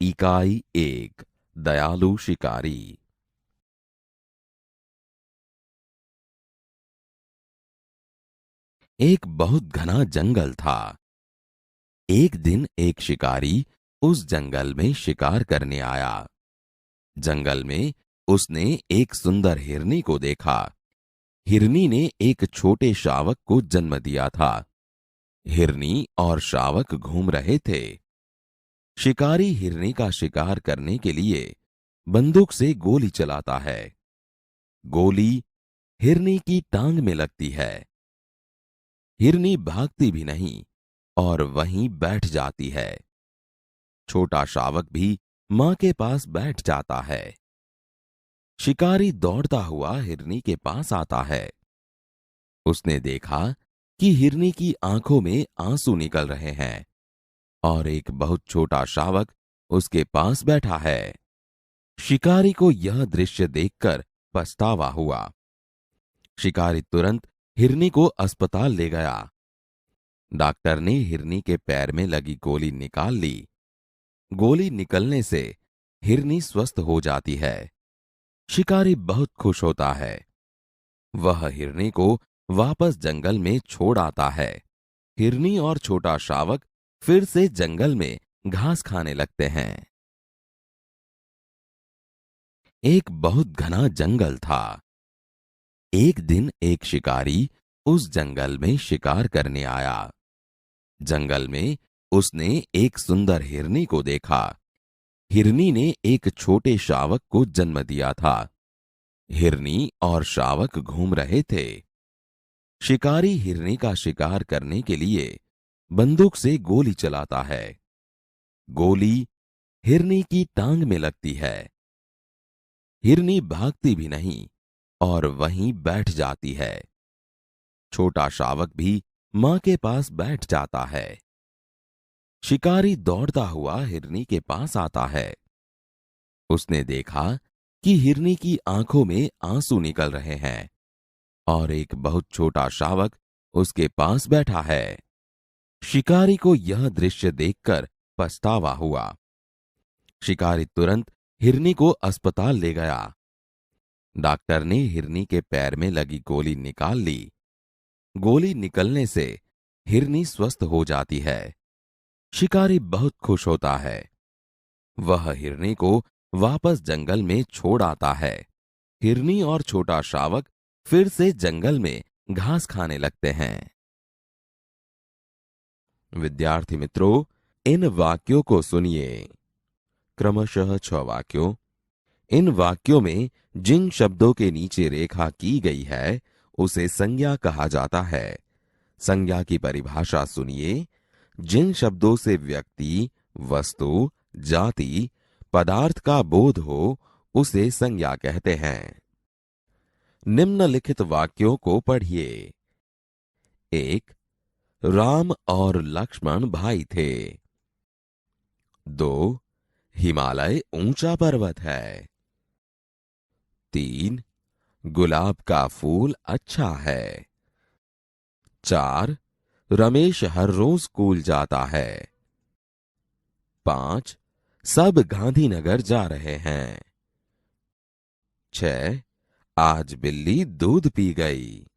इकाई 1 दयालु शिकारी। एक बहुत घना जंगल था। एक दिन एक शिकारी उस जंगल में शिकार करने आया। जंगल में उसने एक सुंदर हिरनी को देखा। हिरनी ने एक छोटे शावक को जन्म दिया था। हिरनी और शावक घूम रहे थे। शिकारी हिरनी का शिकार करने के लिए बंदूक से गोली चलाता है। गोली हिरनी की टांग में लगती है। हिरनी भागती भी नहीं और वहीं बैठ जाती है। छोटा शावक भी मां के पास बैठ जाता है। शिकारी दौड़ता हुआ हिरनी के पास आता है। उसने देखा कि हिरनी की आंखों में आंसू निकल रहे हैं और एक बहुत छोटा शावक उसके पास बैठा है। शिकारी को यह दृश्य देखकर पछतावा हुआ। शिकारी तुरंत हिरनी को अस्पताल ले गया। डॉक्टर ने हिरनी के पैर में लगी गोली निकाल ली। गोली निकलने से हिरनी स्वस्थ हो जाती है। शिकारी बहुत खुश होता है। वह हिरनी को वापस जंगल में छोड़ आता है। हिरनी और छोटा शावक फिर से जंगल में घास खाने लगते हैं। एक बहुत घना जंगल था। एक दिन एक शिकारी उस जंगल में शिकार करने आया। जंगल में उसने एक सुंदर हिरनी को देखा। हिरनी ने एक छोटे शावक को जन्म दिया था। हिरनी और शावक घूम रहे थे। शिकारी हिरनी का शिकार करने के लिए बंदूक से गोली चलाता है। गोली हिरनी की टांग में लगती है। हिरनी भागती भी नहीं और वहीं बैठ जाती है। छोटा शावक भी मां के पास बैठ जाता है। शिकारी दौड़ता हुआ हिरनी के पास आता है। उसने देखा कि हिरनी की आंखों में आंसू निकल रहे हैं और एक बहुत छोटा शावक उसके पास बैठा है। शिकारी को यह दृश्य देखकर पछतावा हुआ। शिकारी तुरंत हिरनी को अस्पताल ले गया। डॉक्टर ने हिरनी के पैर में लगी गोली निकाल ली। गोली निकलने से हिरनी स्वस्थ हो जाती है। शिकारी बहुत खुश होता है। वह हिरनी को वापस जंगल में छोड़ आता है। हिरनी और छोटा शावक फिर से जंगल में घास खाने लगते हैं। विद्यार्थी मित्रों, इन वाक्यों को सुनिए। क्रमशः 6 वाक्यों। इन वाक्यों में जिन शब्दों के नीचे रेखा की गई है उसे संज्ञा कहा जाता है। संज्ञा की परिभाषा सुनिए। जिन शब्दों से व्यक्ति, वस्तु, जाति, पदार्थ का बोध हो उसे संज्ञा कहते हैं। निम्नलिखित वाक्यों को पढ़िए। 1. राम और लक्ष्मण भाई थे। 2. हिमालय ऊंचा पर्वत है। 3. गुलाब का फूल अच्छा है। 4. रमेश हर रोज स्कूल जाता है। 5. सब गांधीनगर जा रहे हैं। 6. आज बिल्ली दूध पी गई।